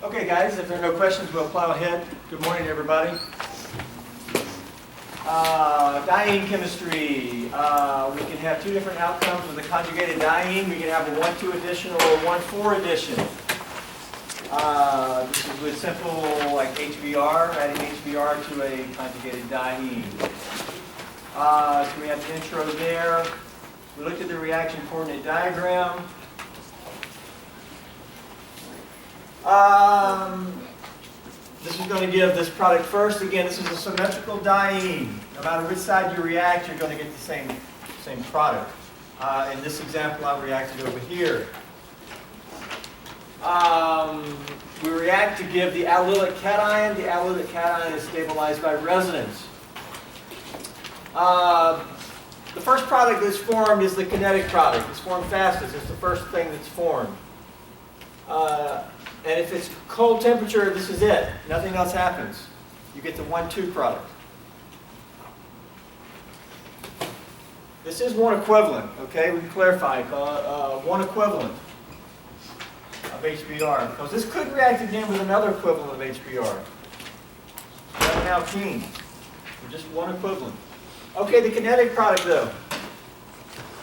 Okay, guys, if there are no questions, we'll plow ahead. Good morning, everybody. Diene chemistry. We can have two different outcomes with a conjugated diene. We can have a 1,2 addition or a 1,4 addition. This is with simple, like HBr, adding HBr to a conjugated diene. So we have the intro there. We looked at the reaction coordinate diagram. This is going to give this product first. Again, this is a symmetrical diene. No matter which side you react, you're going to get the same product. In this example, I reacted over here. We react to give the allylic cation. The allylic cation is stabilized by resonance. The first product that's formed is the kinetic product. It's formed fastest. It's the first thing that's formed. And if it's cold temperature, this is it. Nothing else happens. You get the 1,2 product. This is one equivalent, okay? We can clarify. One equivalent of HBr. Because this could react again with another equivalent of HBr. Not an alkene. Just one equivalent. Okay, the kinetic product, though.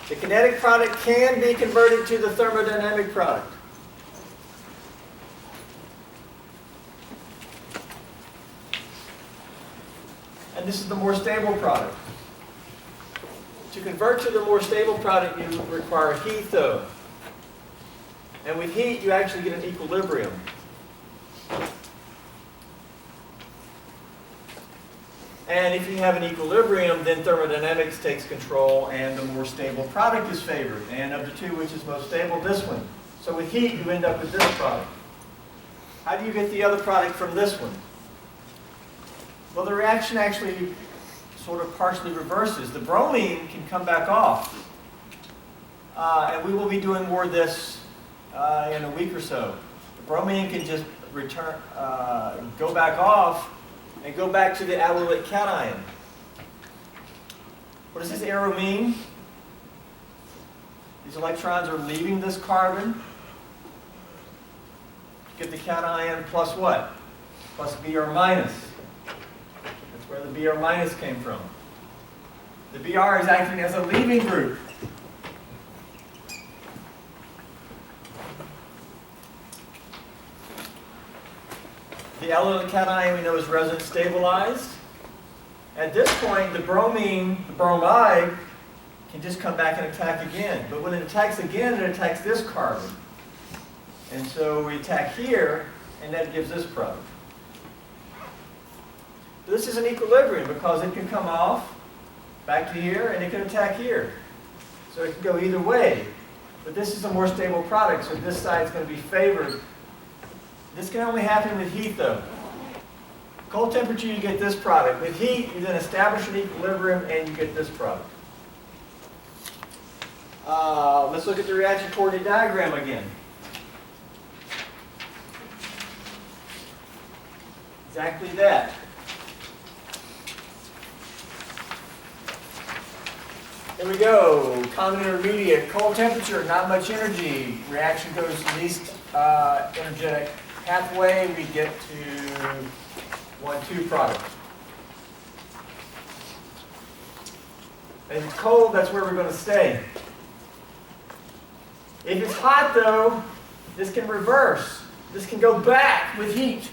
The kinetic product can be converted to the thermodynamic product. And this is the more stable product. To convert to the more stable product, you require heat, though. And with heat, you actually get an equilibrium. And if you have an equilibrium, then thermodynamics takes control, and the more stable product is favored. And of the two, which is most stable? This one. So with heat, you end up with this product. How do you get the other product from this one? Well, the reaction actually sort of partially reverses. The bromine can come back off. And we will be doing more of this in a week or so. The bromine can just return, go back off and go back to the allylic cation. What does this arrow mean? These electrons are leaving this carbon. Get the cation plus what? Plus Br minus. That's where the Br minus came from. The Br is acting as a leaving group. The allylic cation we know is resonance stabilized. At this point, the bromine, the bromide, can just come back and attack again. But when it attacks again, it attacks this carbon. And so we attack here, and that gives this product. This is an equilibrium because it can come off back to here, and it can attack here. So it can go either way. But this is a more stable product, so this side is going to be favored. This can only happen with heat, though. Cold temperature, you get this product. With heat, you then establish an equilibrium, and you get this product. Let's look at the reaction coordinate diagram again. Exactly that. Here we go. Common intermediate. Cold temperature, not much energy. Reaction goes least energetic pathway. We get to 1,2 product. If it's cold, that's where we're going to stay. If it's hot, though, this can reverse. This can go back with heat.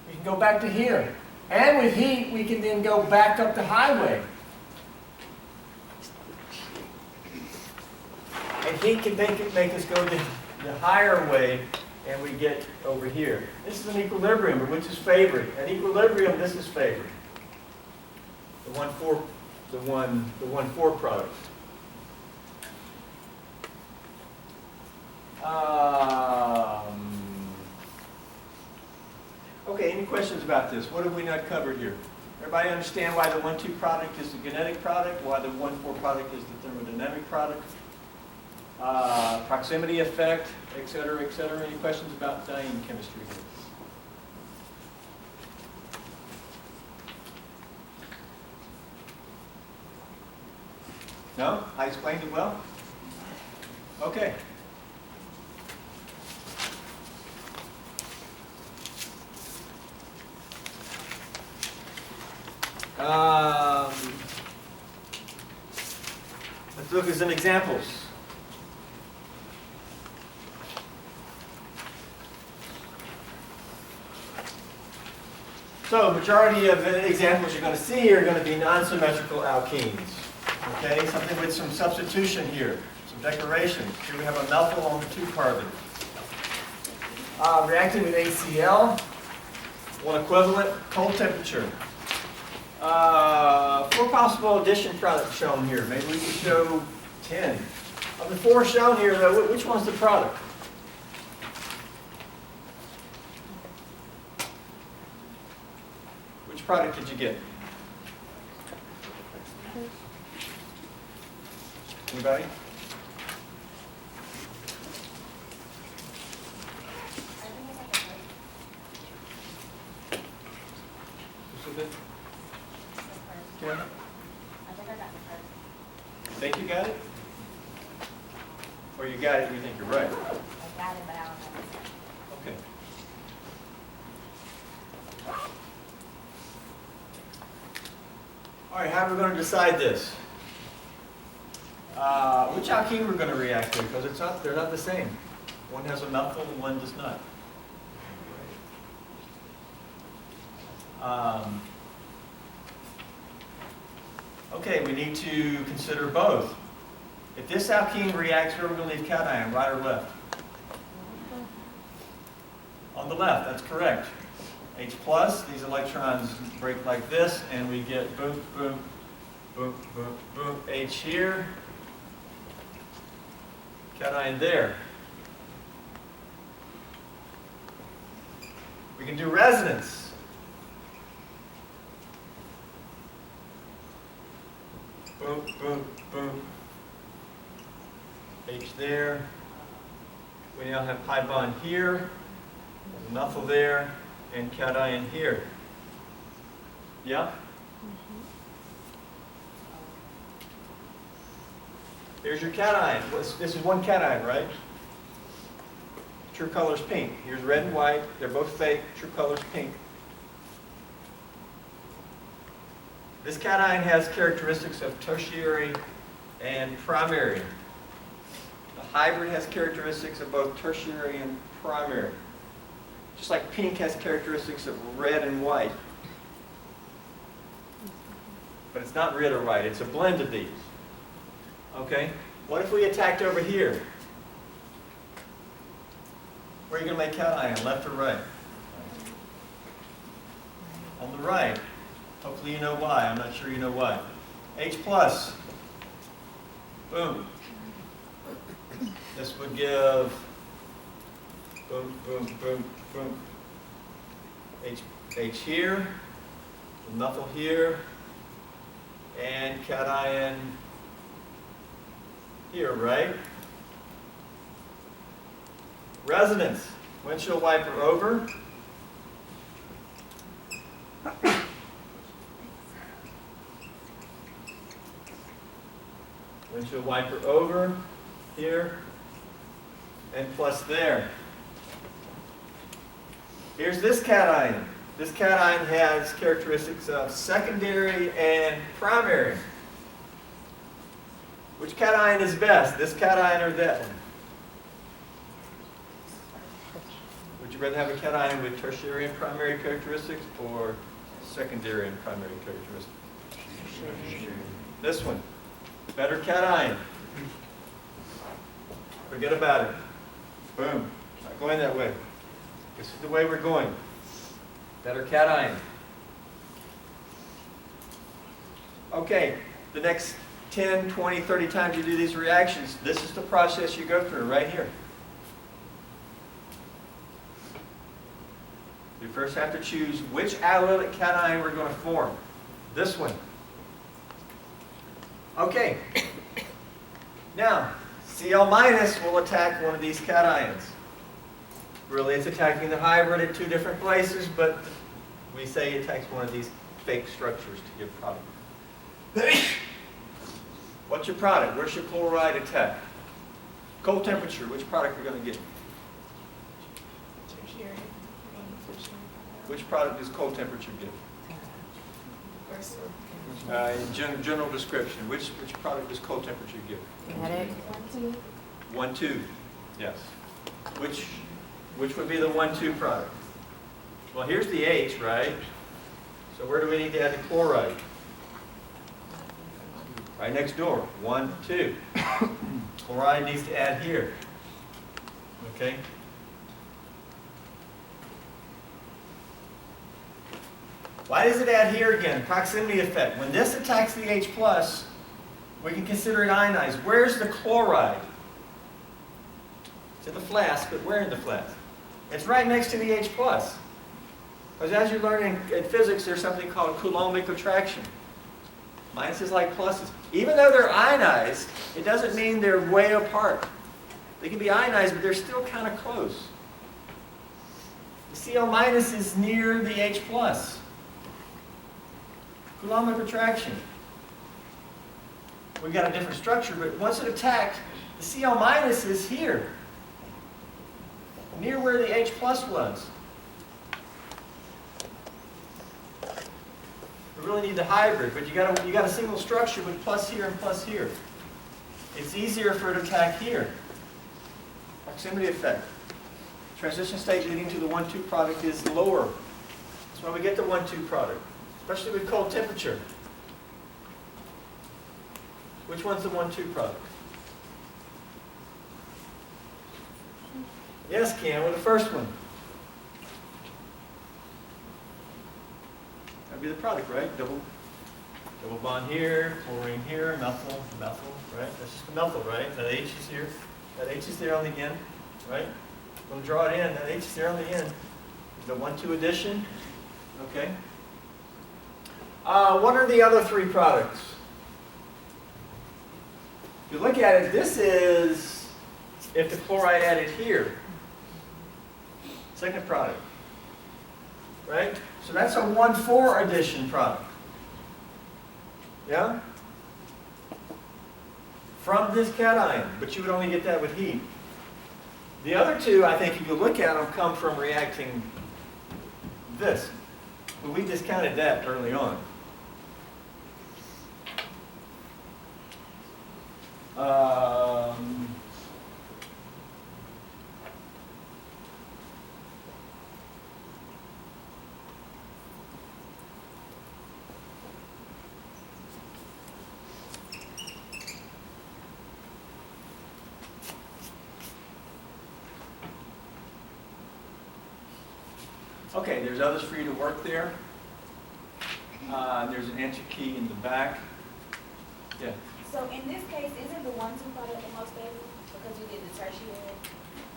We can go back to here. And with heat, we can then go back up the highway. And heat can make us go the higher way, and we get over here. This is an equilibrium, but which is favored? An equilibrium, this is favored. The 1,4 product. Any questions about this? What have we not covered here? Everybody understand why the 1,2 product is the kinetic product, why the 1,4 product is the thermodynamic product? Proximity effect, et cetera, et cetera. Any questions about Diene chemistry here? No? I explained it well? Okay. Let's look at some examples. So, majority of the examples you're going to see are going to be non-symmetrical alkenes. Okay, something with some substitution here, some decoration. Here we have a methyl on the 2 carbon. Reacting with HCl, one equivalent, cold temperature. 4 possible addition products shown here. Maybe we can show 10. Of the 4 shown here, though, which one's the product? Which product did you get? Anybody? Kim? I think I got the first. You think you got it? Or you got it and you think you're right? I got it, but I don't know the second. Okay. All right, how are we going to decide this? Which alkene we're going to react to, because they're not the same. One has a methyl and one does not. Okay, we need to consider both. If this alkene reacts, where are we going to leave cation, right or left? On the left, that's correct. H+, these electrons break like this, and we get boom, boom, boom, boom, boom, H here, cation there. We can do resonance. Boom, boom, boom. H there. We now have pi bond here, methyl there, and cation here. Yeah? Here's your cation. This is one cation, right? True color's pink. Here's red and white. They're both fake. True color's pink. This cation has characteristics of tertiary and primary. The hybrid has characteristics of both tertiary and primary. Just like pink has characteristics of red and white. But it's not red or white. It's a blend of these. Okay? What if we attacked over here? Where are you going to make cation, left or right? On the right. Hopefully you know why. I'm not sure you know why. H+. Boom. This would give boom, boom, boom, boom. H here, methyl here, and cation here, right? Resonance. Windshield wiper over. Windshield wiper over here and plus there. Here's this cation. This cation has characteristics of secondary and primary. Which cation is best, this cation or that one? Would you rather have a cation with tertiary and primary characteristics or secondary and primary characteristics? This one. Better cation. Forget about it. Boom. Not going that way. This is the way we're going. Better cation. Okay, the next 10, 20, 30 times you do these reactions, this is the process you go through right here. We first have to choose which allylic cation we're going to form. This one. Okay. Now, Cl- will attack one of these cations. Really, it's attacking the hybrid at two different places, but we say it attacks one of these fake structures to give product. What's your product? Where's your chloride attack? Cold temperature, which product are we going to get? Tertiary. Which product does cold temperature give? First In general description, which product does cold temperature give? Kinetic. 1, 2. Yes. Which would be the 1, 2 product? Well, here's the H, right? So where do we need to add the chloride? Right next door. 1, 2. Chloride needs to add here. Okay? Why does it add here again? Proximity effect. When this attacks the H+, we can consider it ionized. Where's the chloride? It's in the flask, but where in the flask? It's right next to the H+. Because as you learn in physics, there's something called Coulombic attraction. Minuses like pluses. Even though they're ionized, it doesn't mean they're way apart. They can be ionized, but they're still kind of close. The Cl- is near the H+. Coulombic attraction. We've got a different structure, but once it attacked, the Cl- is here, near where the H+ was. We really need the hybrid, but you got a single structure with plus here and plus here. It's easier for it to attack here. Proximity effect. Transition state leading to the 1, 2 product is lower. That's why we get the 1, 2 product, especially with cold temperature. Which one's the 1, 2 product? Yes, Cam, with the first one. That'd be the product, right? Double bond here, chlorine here, methyl, right? That's just the methyl, right? That H is here. That H is there on the end, right? We'll draw it in. That H is there on the end. The 1, 2 addition. Okay. What are the other 3 products? If you look at it, this is if the chloride added here. Second product. Right? So that's a 1, 4 addition product. Yeah? From this cation, but you would only get that with heat. The other 2, I think, if you look at them, come from reacting this. But we discounted that early on. Okay, there's others for you to work there. There's an answer key in the back. Yeah. So in this case, isn't the 1, 2 product the most stable? Because you did the tertiary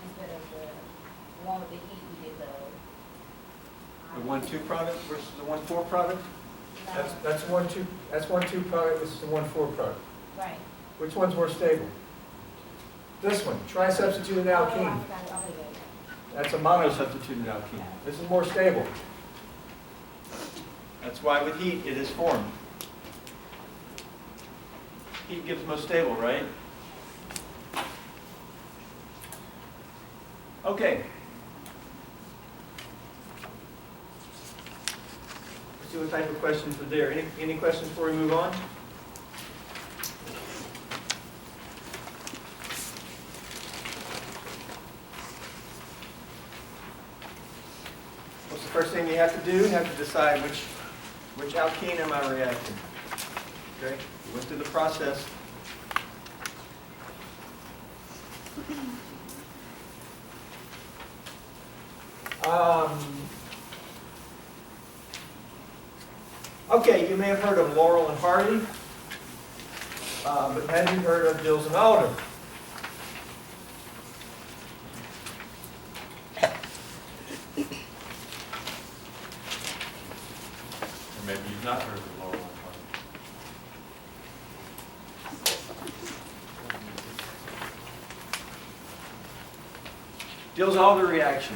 instead of the one with the heat, we did the. The 1, 2 product versus the 1, 4 product? No. That's 1, 2. That's 1, 2 product. This is the 1, 4 product. Right. Which one's more stable? This one. Try substituted Oh, I alkene. forgot it. Okay, good. That's a monosubstituted alkene. This is more stable. That's why with heat it is formed. Heat gives most stable, right? Okay. Let's see what type of questions are there. Any questions before we move on? What's the first thing you have to do? You have to decide which alkene am I reacting. Okay? You went through the process. Okay, you may have heard of Laurel and Hardy, but have you heard of Dills and Alder? Diels-Alder reaction,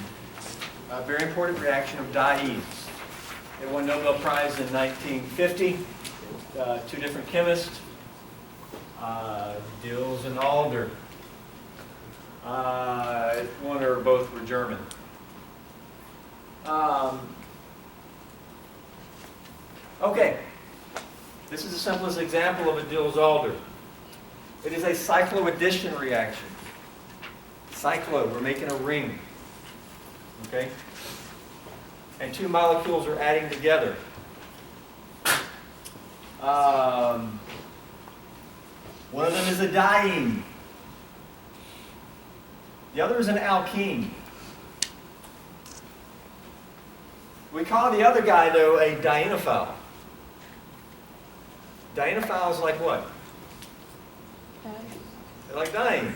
a very important reaction of dienes. It won Nobel Prize in 1950. Two different chemists, Diels and Alder. One or both were German. Okay, this is the simplest example of a Diels-Alder. It is a cycloaddition reaction. Cyclo, we're making a ring. Okay? And two molecules are adding together. One of them is a diene. The other is an alkene. We call the other guy, though, a dienophile. Dienophile is like what? They like dienes.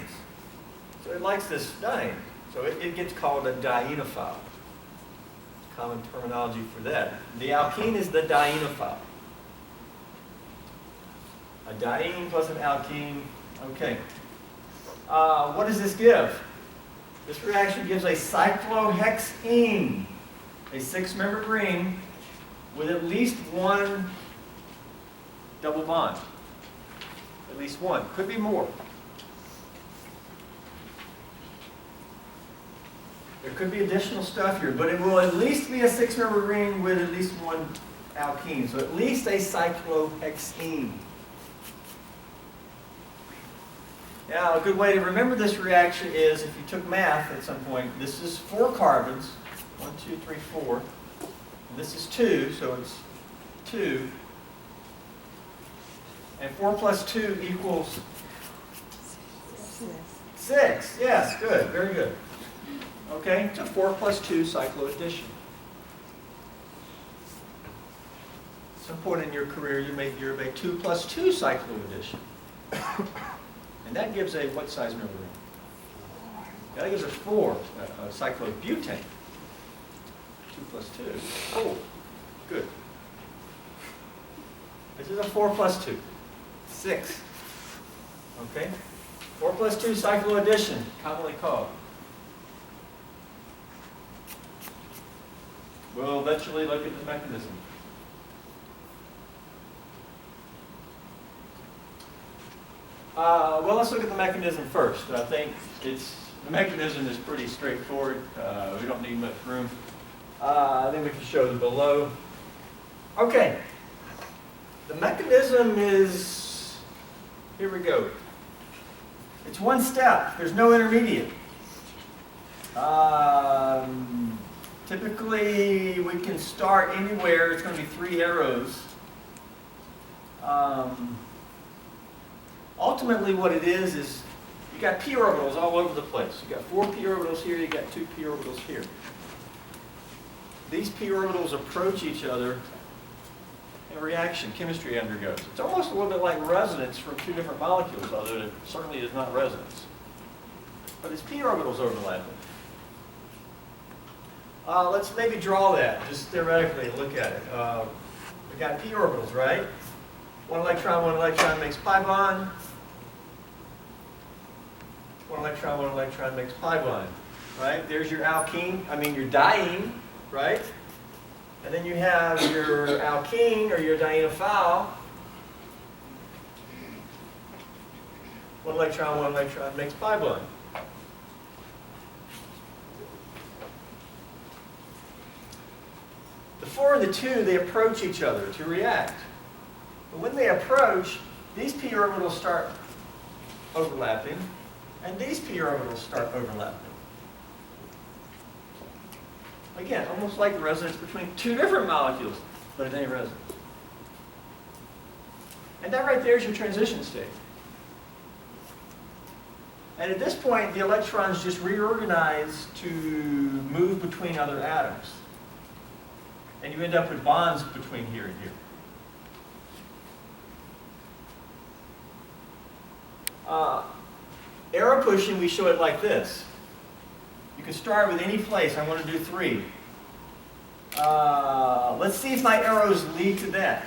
So it likes this diene. So it gets called a dienophile. Common terminology for that. The alkene is the dienophile. A diene plus an alkene. Okay. What does this give? This reaction gives a cyclohexene, a 6-membered ring with at least one double bond. At least one. Could be more. There could be additional stuff here, but it will at least be a 6-membered ring with at least one alkene. So at least a cyclohexene. Now, a good way to remember this reaction is, if you took math at some point, this is 4 carbons. 1, 2, 3, 4. And this is 2, so it's 2. And 4 plus 2 equals 6. Yes, good, very good. Okay, so 4 plus 2 cycloaddition. At some point in your career, you may do a 2 plus 2 cycloaddition. And that gives a what size member ring? That gives a 4, cyclobutane. 2 plus 2. Oh, good. This is a 4 plus 2. 6. Okay? 4 plus 2 cycloaddition, commonly called. We'll eventually look at the mechanism. Well, let's look at the mechanism first. I think the mechanism is pretty straightforward. We don't need much room. I think we can show the below. Okay. The mechanism is, here we go. It's one step. There's no intermediate. Typically, we can start anywhere. It's going to be 3 arrows. Ultimately, what it is you got p orbitals all over the place. You got 4 p orbitals here. You got 2 p orbitals here. These p orbitals approach each other in a reaction chemistry undergoes. It's almost a little bit like resonance from 2 different molecules, although it certainly is not resonance. But it's p orbitals overlapping. Let's maybe draw that, just theoretically, and look at it. We got p orbitals, right? One electron makes pi bond. One electron makes pi bond, right? There's your your diene, right? And then you have your alkene or your dienophile. One electron makes pi bond. The 4 and the 2, they approach each other to react. But when they approach, these p orbitals start overlapping, and these p orbitals start overlapping. Again, almost like resonance between 2 different molecules, but it ain't resonance. And that right there is your transition state. And at this point, the electrons just reorganize to move between other atoms. And you end up with bonds between here and here. Arrow pushing, we show it like this. You can start with any place. I want to do 3. Let's see if my arrows lead to that.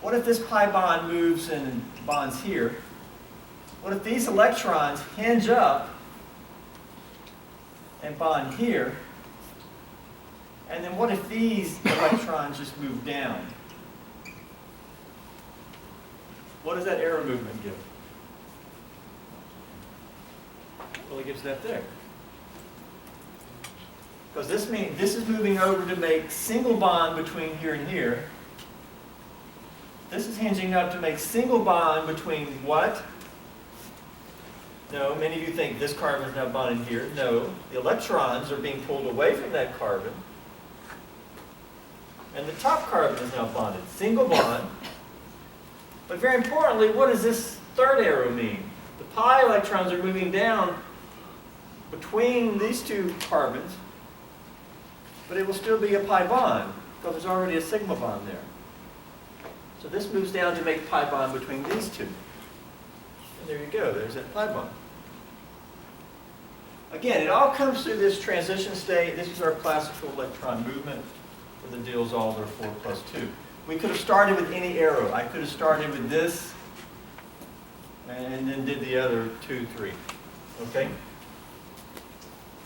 What if this pi bond moves and bonds here? What if these electrons hinge up and bond here. And then what if these electrons just move down? What does that arrow movement give? Well, it gives that there. Because this means this is moving over to make single bond between here and here. This is hinging up to make single bond between what? No, many of you think this carbon is now bonded here. No, the electrons are being pulled away from that carbon. And the top carbon is now bonded. Single bond. But very importantly, what does this third arrow mean? The pi electrons are moving down between these two carbons, but it will still be a pi bond because there's already a sigma bond there. So this moves down to make pi bond between these two. And there you go, there's that pi bond. Again, it all comes through this transition state. This is our classical electron movement for the Diels-Alder 4+2. We could have started with any arrow. I could have started with this and then did the other 2, 3. Okay?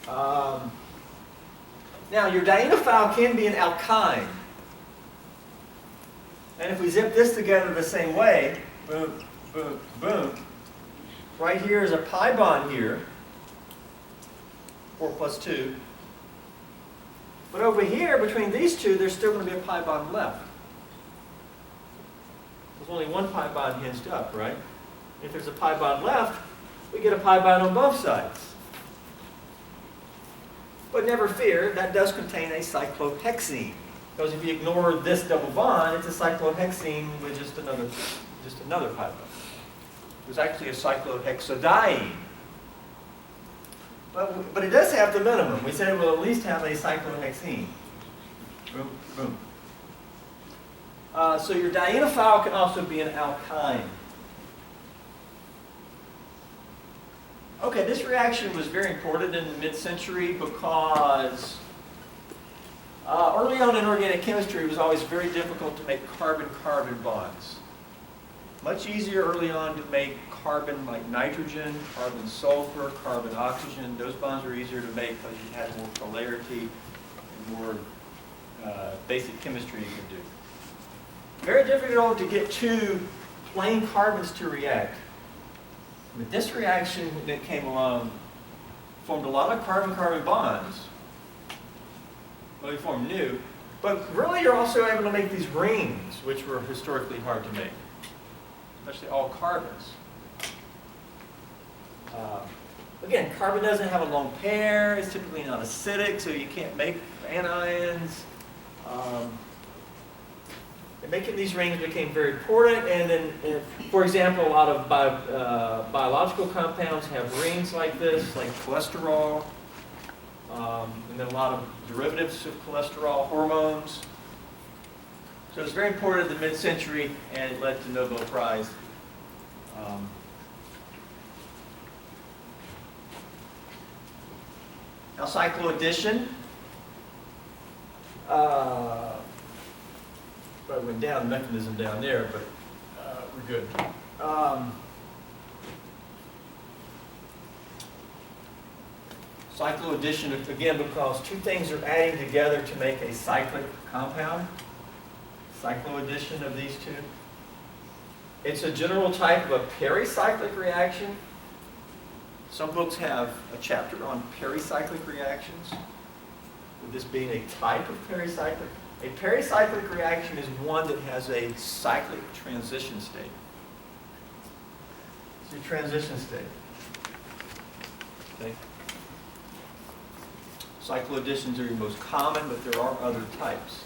Now, your dienophile can be an alkyne. And if we zip this together the same way, boom, boom, boom, right here is a pi bond here, 4+2. But over here, between these two, there's still going to be a pi bond left. There's only one pi bond hinged up, right? If there's a pi bond left, we get a pi bond on both sides. But never fear, that does contain a cyclohexene. Because if you ignore this double bond, it's a cyclohexene with just another pi bond. There's actually a cyclohexadiene. But it does have the minimum. We said it will at least have a cyclohexene. Boom, boom. So your dienophile can also be an alkyne. Okay, this reaction was very important in the mid-century because early on in organic chemistry, it was always very difficult to make carbon-carbon bonds. Much easier early on to make carbon like nitrogen, carbon-sulfur, carbon-oxygen. Those bonds were easier to make because you had more polarity and more basic chemistry you could do. Very difficult to get two plain carbons to react. But this reaction that came along formed a lot of carbon-carbon bonds. Well, they formed new. But really, you're also able to make these rings, which were historically hard to make, especially all carbons. Again, carbon doesn't have a lone pair. It's typically not acidic, so you can't make anions. And making these rings became very important. And then, for example, a lot of biological compounds have rings like this, like cholesterol. And then a lot of derivatives of cholesterol, hormones. So it's very important in the mid-century, and it led to Nobel Prize. Now, cycloaddition. Probably went down, the mechanism down there, but we're good. Cycloaddition, again, because two things are adding together to make a cyclic compound. Cycloaddition of these two. It's a general type of a pericyclic reaction. Some books have a chapter on pericyclic reactions, with this being a type of pericyclic. A pericyclic reaction is one that has a cyclic transition state. It's your transition state. Okay. Cycloadditions are your most common, but there are other types.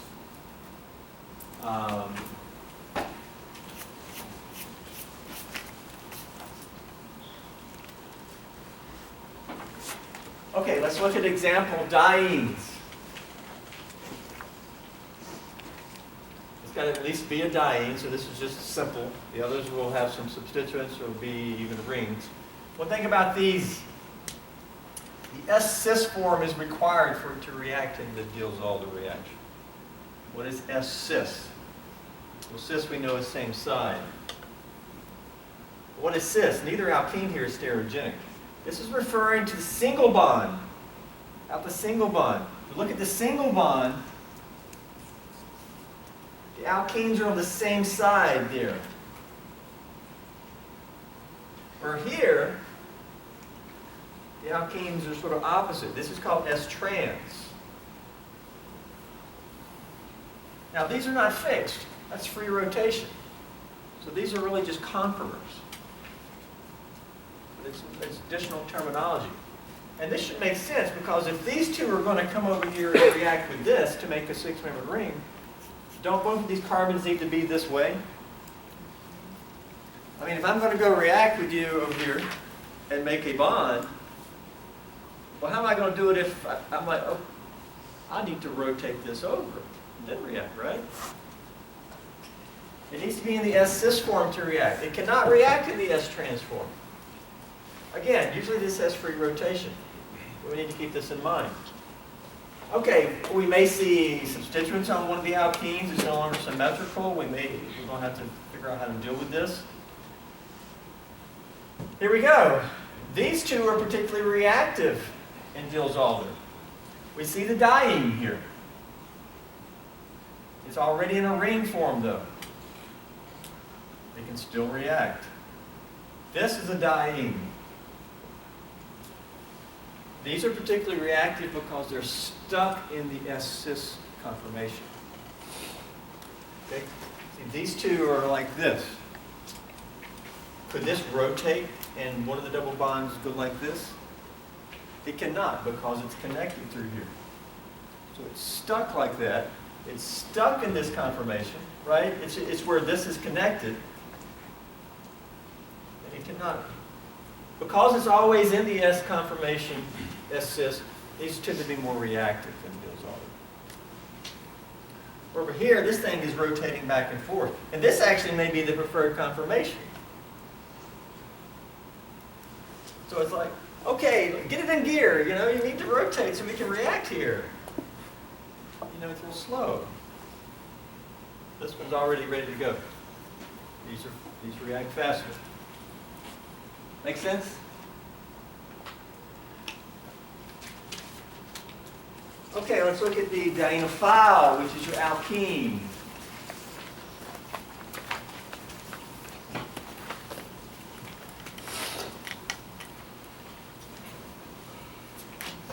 Okay, let's look at example dienes. It's got to at least be a diene, so this is just simple. The others will have some substituents or be even rings. One thing about these, the S-cis form is required for it to react in the Diels-Alder reaction. What is S-cis? Well, cis we know is same side. What is cis? Neither alkene here is stereogenic. This is referring to the single bond out the single bond. But look at the single bond. The alkenes are on the same side there. Where here, the alkenes are sort of opposite. This is called S-trans. Now these are not fixed. That's free rotation. So these are really just conformers. It's additional terminology. And this should make sense because if these two are going to come over here and react with this to make a six-membered ring, don't both of these carbons need to be this way? I mean, if I'm going to go react with you over here and make a bond, well, how am I going to do it if I'm like, oh, I need to rotate this over and then react, right? It needs to be in the S-cis form to react. It cannot react in the S-trans form. Again, usually this has free rotation. We need to keep this in mind. Okay, we may see substituents on one of the alkenes. It's no longer symmetrical. We're going to have to figure out how to deal with this. Here we go. These two are particularly reactive in Diels-Alder. We see the diene here. It's already in a ring form, though. They can still react. This is a diene. These are particularly reactive because they're stuck in the S-cis conformation. Okay? See, these two are like this. Could this rotate and one of the double bonds go like this? It cannot because it's connected through here. So it's stuck like that. It's stuck in this conformation, right? It's where this is connected. And it cannot. Because it's always in the S conformation, S-cis, these tend to be more reactive than Diels-Alder. Over here, this thing is rotating back and forth. And this actually may be the preferred conformation. So it's like, okay, get it in gear. You know, you need to rotate so we can react here. You know, it's a little slow. This one's already ready to go. These react faster. Make sense? Okay, let's look at the dienophile, which is your alkene.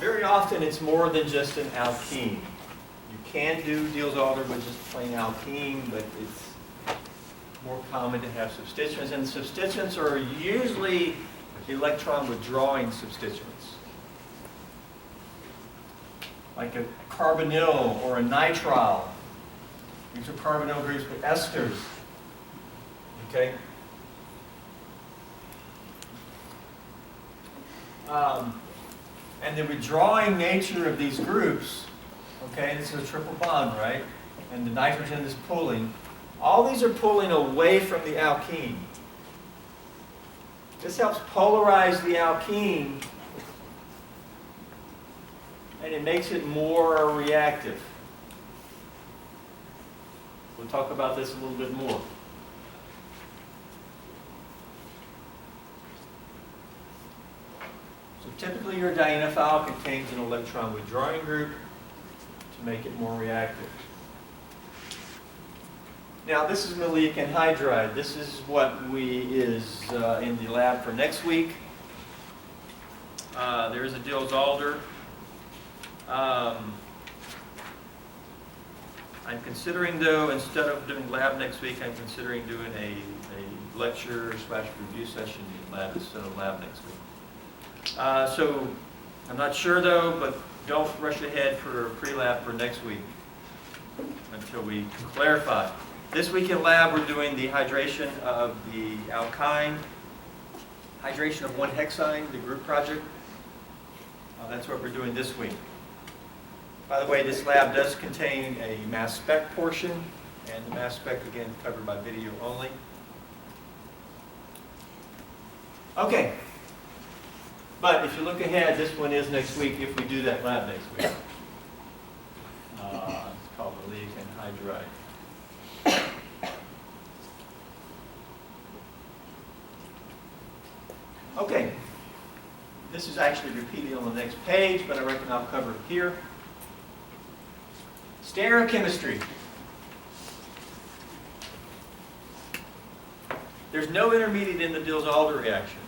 Very often it's more than just an alkene. You can do Diels-Alder with just plain alkene, but it's more common to have substituents. And substituents are usually electron withdrawing substituents. Like a carbonyl or a nitrile. These are carbonyl groups with esters. Okay? And the withdrawing nature of these groups, okay, this is a triple bond, right? And the nitrogen is pulling. All these are pulling away from the alkene. This helps polarize the alkene, and it makes it more reactive. We'll talk about this a little bit more. So typically your dienophile contains an electron withdrawing group to make it more reactive. Now this is maleic anhydride. This is what is in the lab for next week. There is a Diels-Alder. I'm considering, though, instead of doing lab next week, I'm considering doing a lecture/review session in lab instead of lab next week. So I'm not sure, though, but don't rush ahead for pre-lab for next week until we clarify. This week in lab, we're doing the hydration of the alkyne, hydration of 1-hexyne, the group project. That's what we're doing this week. By the way, this lab does contain a mass spec portion, and the mass spec, again, covered by video only. Okay. But if you look ahead, this one is next week if we do that lab next week. It's called maleic anhydride. Okay. This This is actually repeated on the next page, but I reckon I'll cover it here. Stereochemistry. There's no intermediate in the Diels-Alder reaction.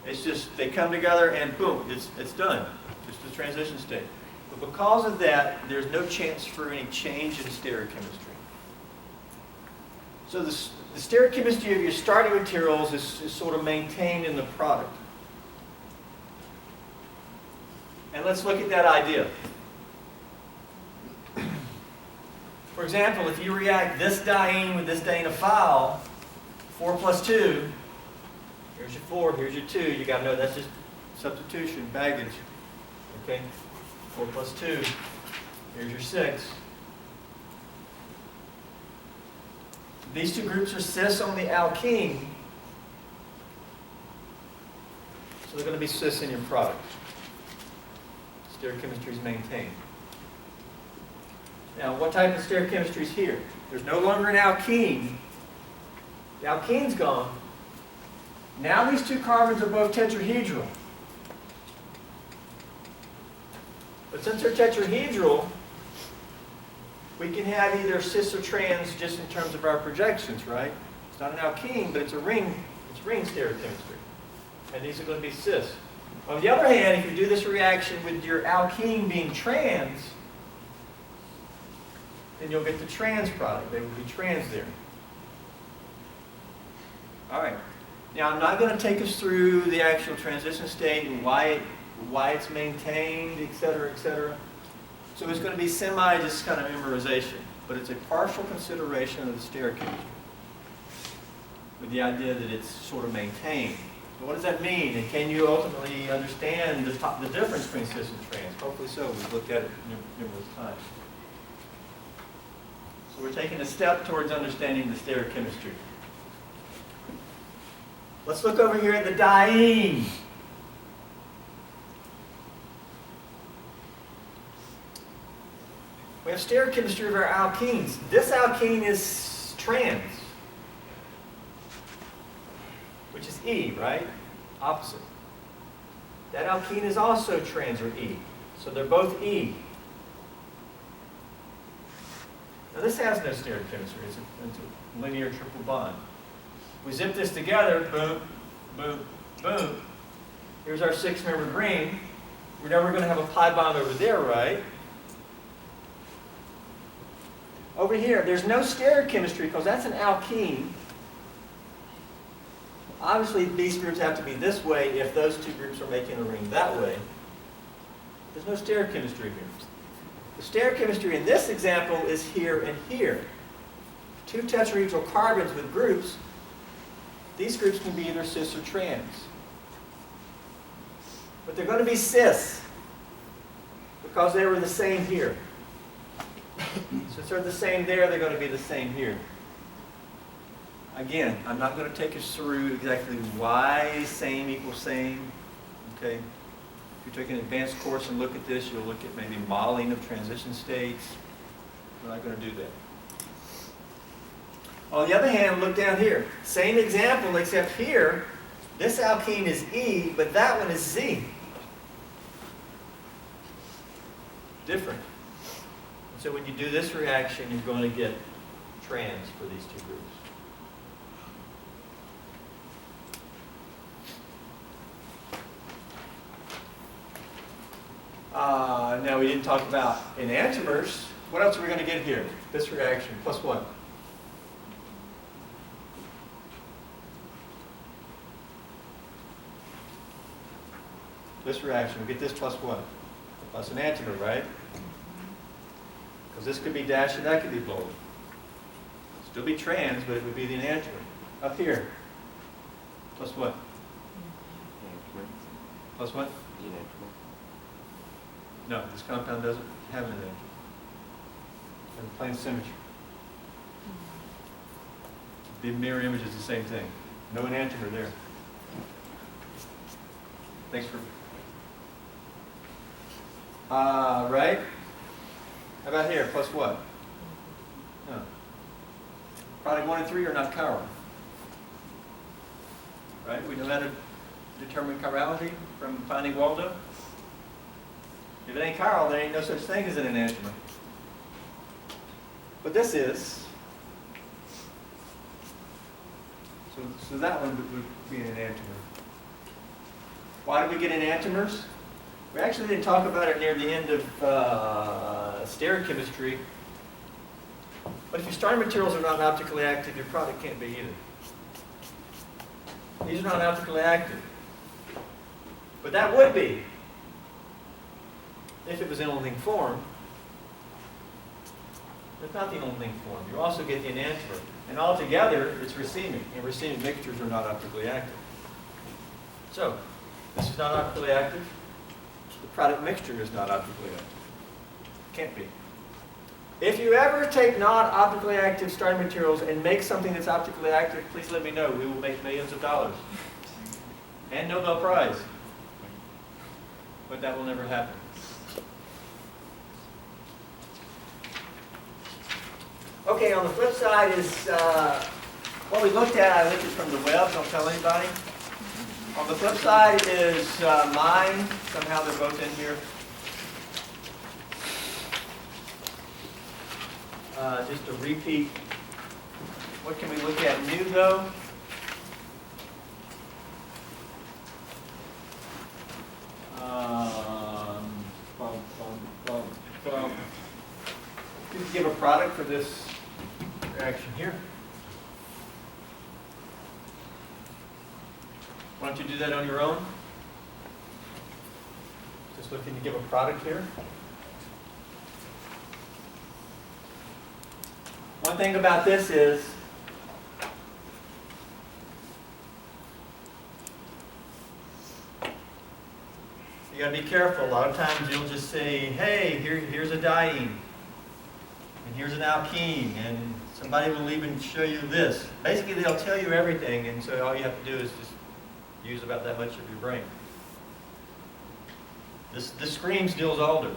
It's just they come together and boom, it's done. Just a transition state. But because of that, there's no chance for any change in stereochemistry. So the stereochemistry of your starting materials is sort of maintained in the product. And let's look at that idea. For example, if you react this diene with this dienephile, 4 plus 2, here's your 4, here's your 2. You got to know that's just substitution, baggage. Okay? 4 plus 2, here's your 6. These two groups are cis on the alkene, so they're going to be cis in your product. Stereochemistry is maintained. Now, what type of stereochemistry is here? There's no longer an alkene. The alkene's gone. Now these two carbons are both tetrahedral. But since they're tetrahedral, we can have either cis or trans just in terms of our projections, right? It's not an alkene, but it's a ring. It's ring stereochemistry. And these are going to be cis. On the other hand, if you do this reaction with your alkene being trans, then you'll get the trans product. They will be trans there. All right. Now, I'm not going to take us through the actual transition state and why it's maintained, et cetera, et cetera. So it's going to be just kind of memorization. But it's a partial consideration of the stereochemistry with the idea that it's sort of maintained. But what does that mean? And can you ultimately understand the difference between cis and trans? Hopefully so. We've looked at it numerous times. So we're taking a step towards understanding the stereochemistry. Let's look over here at the diene. We have stereochemistry of our alkenes. This alkene is trans, which is E, right? Opposite. That alkene is also trans, or E. So they're both E. Now this has no stereochemistry. It's a linear triple bond. We zip this together, boom, boom, boom. Here's our 6-membered ring. We're never going to have a pi bond over there, right? Over here, there's no stereochemistry because that's an alkene. Obviously, these groups have to be this way if those two groups are making a ring that way. There's no stereochemistry here. The stereochemistry in this example is here and here. Two tetrahedral carbons with groups. These groups can be either cis or trans. But they're going to be cis because they were the same here. Since they're the same there, they're going to be the same here. Again, I'm not going to take us through exactly why same equals same. Okay? If you take an advanced course and look at this, you'll look at maybe modeling of transition states. We're not going to do that. On the other hand, look down here. Same example, except here, this alkene is E, but that one is Z. Different. And so when you do this reaction, you're going to get trans for these two groups. Now we didn't talk about enantiomers. What else are we going to get here? This reaction, plus what? This reaction, we get this plus what? Plus an enantiomer, right? Because this could be dash and that could be bold. Still be trans, but it would be the enantiomer. Up here, plus what? Plus what? No, this compound doesn't have an enantiomer. And plane symmetry. The mirror image is the same thing. No enantiomer there. Thanks for... right? How about here? Plus what? No. Product 1 and 3 are not chiral. Right? We know that determine chirality from finding Waldo? If it ain't chiral, there ain't no such thing as an enantiomer. But this is. So that one would be an enantiomer. Why do we get enantiomers? We actually didn't talk about it near the end of stereochemistry. But if your starting materials are not optically active, your product can't be either. These are not optically active. But that would be if it was in only form. It's not the only form. You also get the enantiomer. And altogether, it's racemic. And racemic mixtures are not optically active. So, this is not optically active. The product mixture is not optically active. Can't be. If you ever take non-optically active starting materials and make something that's optically active, please let me know. We will make millions of dollars. And Nobel Prize. But that will never happen. Okay, on the flip side is what we looked at. I looked at from the web. Don't tell anybody. On the flip side is mine. Somehow they're both in here. Just a repeat. What can we look at new though? You can give a product for this reaction here. Why don't you do that on your own? Just looking to give a product here. One thing about this is you got to be careful. A lot of times you'll just say, hey, here's a diene, and here's an alkene, and somebody will even show you this. Basically, they'll tell you everything, and so all you have to do is just use about that much of your brain. This screams Diels-Alder.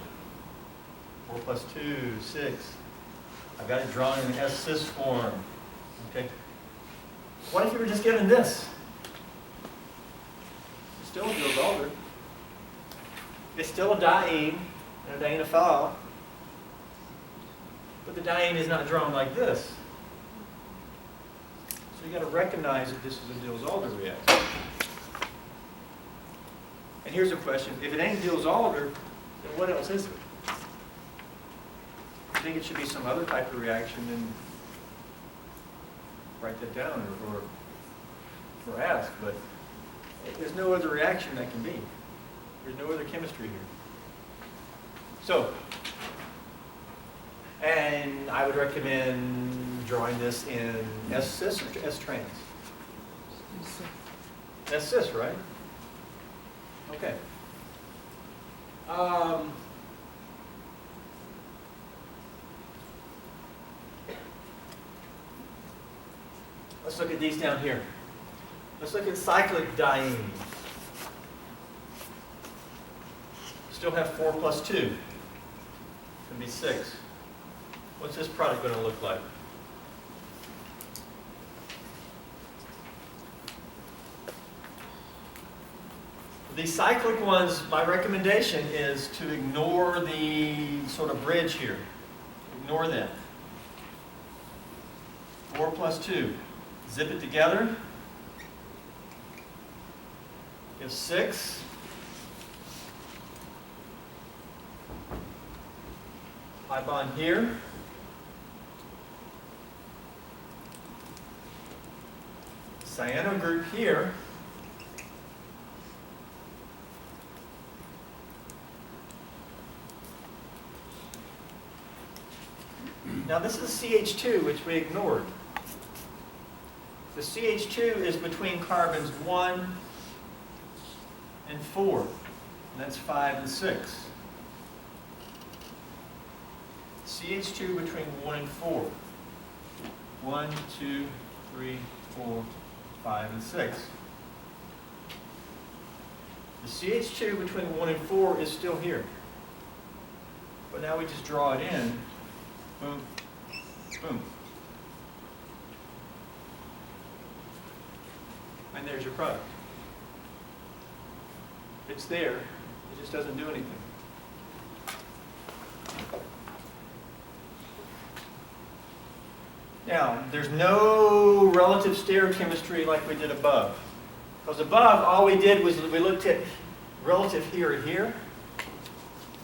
4 plus 2, 6. I've got it drawn in an S-cis form. Okay. What if you were just given this? It's still a Diels-Alder. It's still a diene and a dienephile. But the diene is not drawn like this. So you got to recognize that this is a Diels-Alder reaction. And here's a question. If it ain't Diels-Alder, then what else is it? I think it should be some other type of reaction, and write that down or ask, but there's no other reaction that can be. There's no other chemistry here. So, and I would recommend drawing this in S-cis or S-trans? S-cis, right? Okay. Let's look at these down here. Let's look at cyclic dienes. Still have 4 plus 2. Can be 6. What's this product going to look like? These cyclic ones, my recommendation is to ignore the sort of bridge here. Ignore that. 4 plus 2. Zip it together. Give 6. Pi bond here. Cyano group here. Now this is CH2, which we ignored. The CH2 is between carbons 1 and 4. And that's 5 and 6. CH2 between 1 and 4. 1, 2, 3, 4, 5, and 6. The CH2 between 1 and 4 is still here. But now we just draw it in. Boom, boom. And there's your product. It's there. It just doesn't do anything. Now, there's no relative stereochemistry like we did above. Because above, all we did was we looked at relative here and here.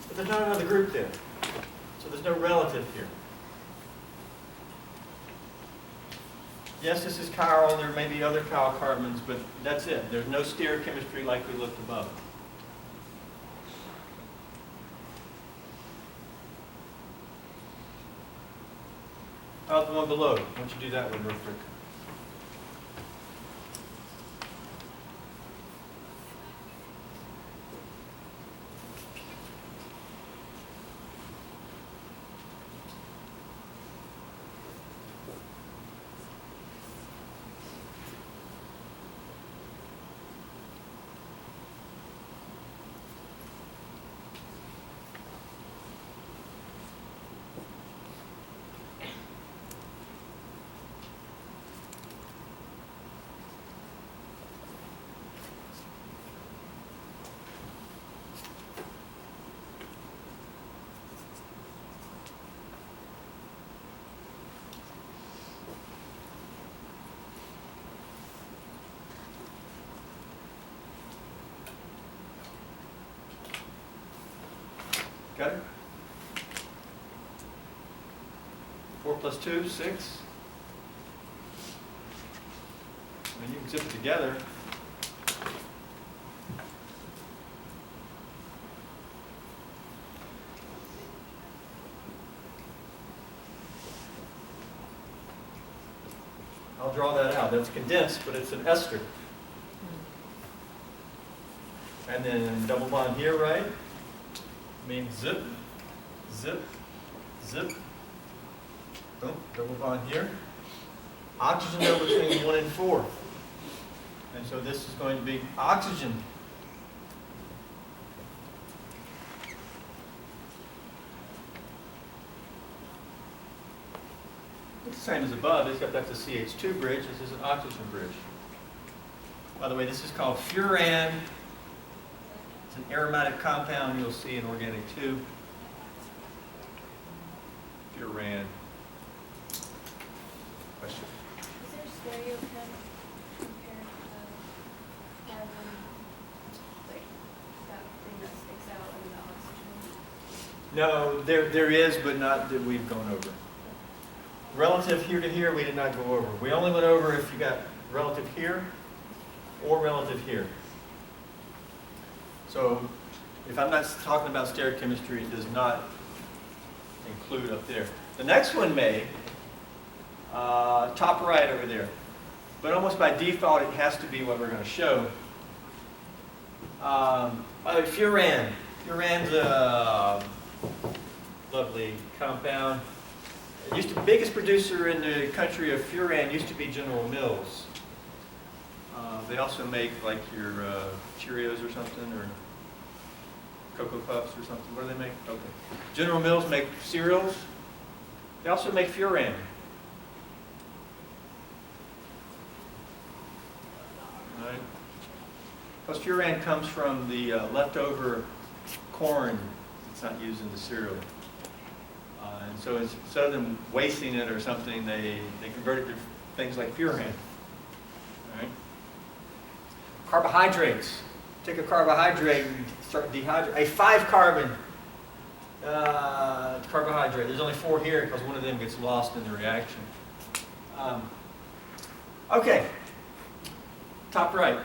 But there's not another group there. So there's no relative here. Yes, this is chiral. There may be other chiral carbons, but that's it. There's no stereochemistry like we looked above. How about the one below? Why don't you do that one real quick? Got it? 4 plus 2, 6. And you can zip it together. I'll draw that out. That's condensed, but it's an ester. And then double bond here, right? Means zip, zip, zip. Boom, double bond here. Oxygen there between 1 and 4. And so this is going to be oxygen. It's the same as above, except that's a CH2 bridge. This is an oxygen bridge. By the way, this is called furan. It's an aromatic compound you'll see in organic 2. Furan. Question? Is there stereochem compared to the carbon, like that thing that sticks out in the oxygen? No, there is, but not that we've gone over. Relative here to here, we did not go over. We only went over if you got relative here or relative here. So if I'm not talking about stereochemistry, it does not include up there. The next one may, top right over there. But almost by default, it has to be what we're going to show. By the way, furan. Furan's a lovely compound. It used to be the biggest producer in the country of furan used to be General Mills. They also make like your Cheerios or something, or Cocoa Puffs or something. What do they make? Okay. General Mills make cereals. They also make furan. All right. Because furan comes from the leftover corn that's not used in the cereal. And so instead of them wasting it or something, they convert it to things like furan. All right. Carbohydrates. Take a carbohydrate and start dehydrate. A 5-carbon carbohydrate. There's only 4 here because one of them gets lost in the reaction. Okay. Top right.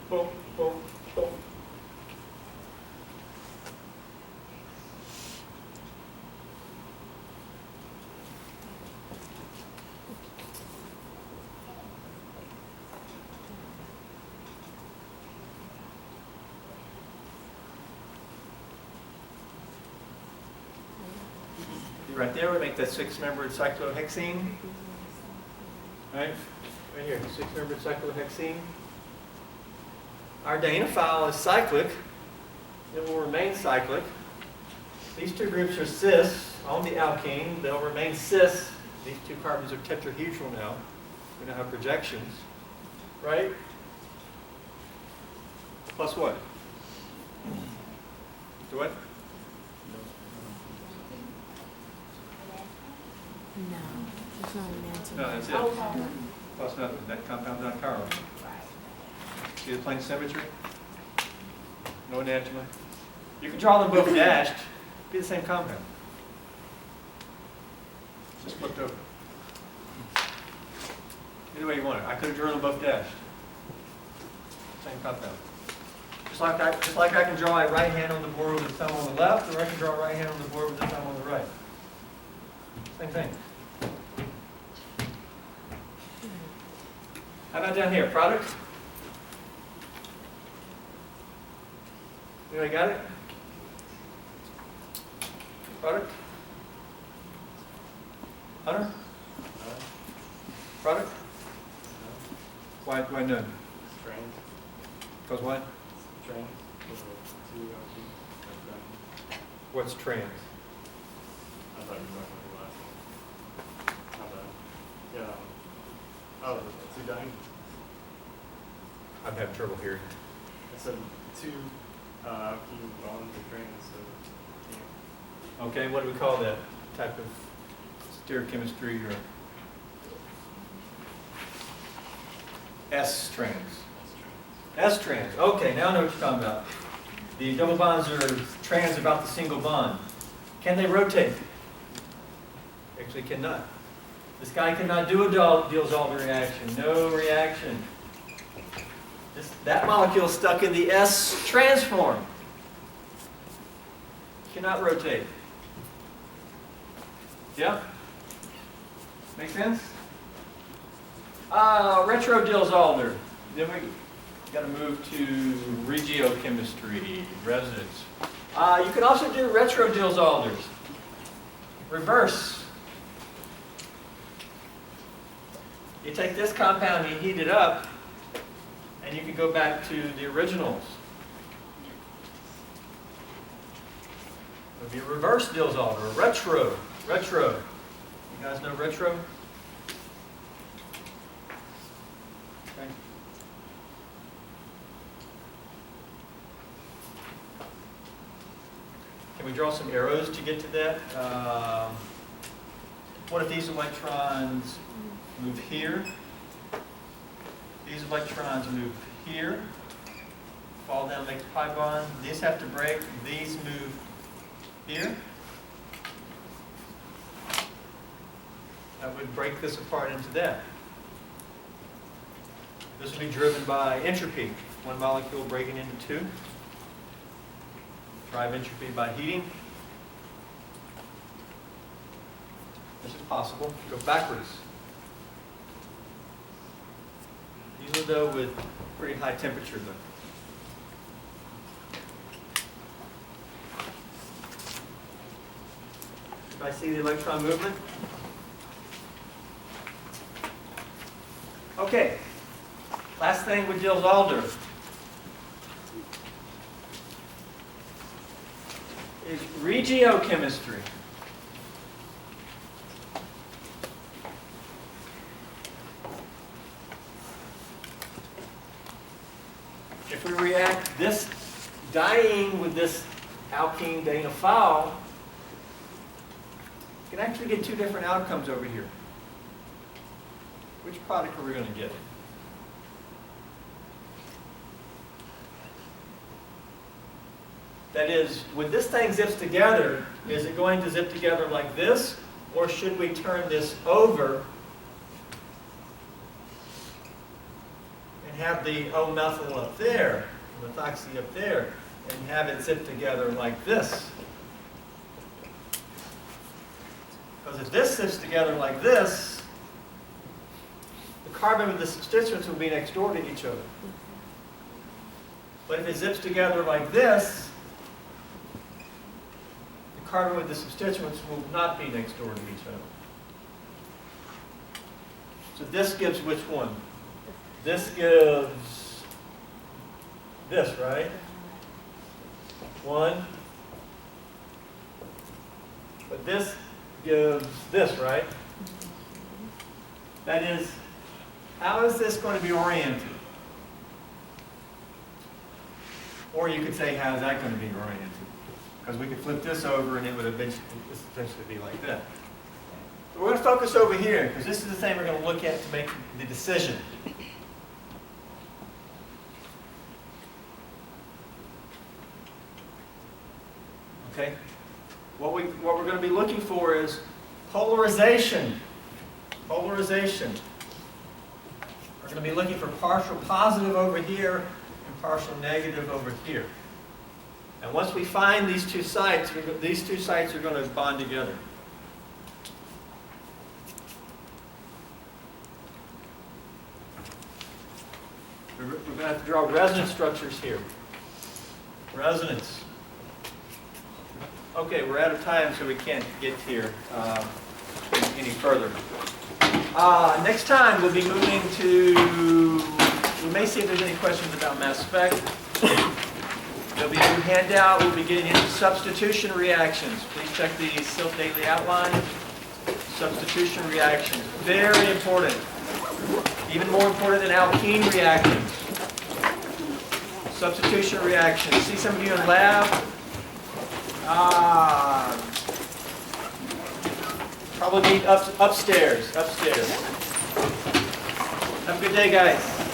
Boom, boom, boom. Right there, we make that 6-membered cyclohexene. Right here, 6-membered cyclohexene. Our dienophile is cyclic. It will remain cyclic. These two groups are cis on the alkene. They'll remain cis. These two carbons are tetrahedral now. We now have projections. Right? Plus what? To what? No, there's not an answer. No, that's it. Oh, Plus nothing. That compound's not chiral. right. See the plane symmetry? No enantiomer. You can draw them both dashed. Be the same compound. Just flipped over. Any way you want it. I could have drawn them both dashed. Same compound. Just like I can draw a right hand on the board with a thumb on the left, or I can draw a right hand on the board with a thumb on the right. Same thing. How about down here? Product? Anybody got it? Product? Hunter? Product? Why none? Train. Because what? Train. What's trans? I thought you were talking about the last one. Not bad. Yeah. Oh, two dying. I'm having trouble hearing. I said two alkene bonds or trains. So, yeah. Okay, what do we call that type of stereochemistry or S trans? That's S trans. Okay, now I know what you're talking about. The double bonds are trans about the single bond. Can they rotate? Actually cannot. This guy cannot do a Diels-Alder reaction. No reaction. That molecule is stuck in the S trans form. Cannot rotate. Yeah? Make sense? Retro Diels-Alder. Then we got to move to regiochemistry, resonance. You can also do retro Diels-Alders. Reverse. You take this compound, you heat it up, and you can go back to the originals. It would be a reverse Diels-Alder, a retro. Retro. You guys know retro? Okay. Can we draw some arrows to get to that? What if these electrons move here? These electrons move here, fall down, make a pi bond. These have to break. These move here. That would break this apart into that. This would be driven by entropy. One molecule breaking into two. Drive entropy by heating. This is possible. Go backwards. Usually though with pretty high temperature though. Everybody see the electron movement? Okay. Last thing with Diels-Alder is regiochemistry. If we react this diene with this alkene dienophile, you can actually get two different outcomes over here. Which product are we going to get? That is, when this thing zips together, is it going to zip together like this, or should we turn this over and have the O-methyl up there, methoxy up there, and have it zip together like this? Because if this zips together like this, the carbon with the substituents will be next door to each other. But if it zips together like this, the carbon with the substituents will not be next door to each other. So this gives which one? This gives this, right? 1. But this gives this, right? That is, how is this going to be oriented? Or you could say, how is that going to be oriented? Because we could flip this over and it would eventually be like that. But we're going to focus over here, because this is the thing we're going to look at to make the decision. Okay? What we're going to be looking for is polarization. Polarization. We're going to be looking for partial positive over here and partial negative over here. And once we find these two sites are going to bond together. We're going to have to draw resonance structures here. Resonance. Okay, we're out of time, so we can't get here any further. Next time, we'll be moving to, we may see if there's any questions about mass spec. There'll be a new handout. We'll be getting into substitution reactions. Please check the SILT daily outline. Substitution reactions. Very important. Even more important than alkene reactions. Substitution reactions. See some of you in lab? Probably upstairs. Have a good day, guys.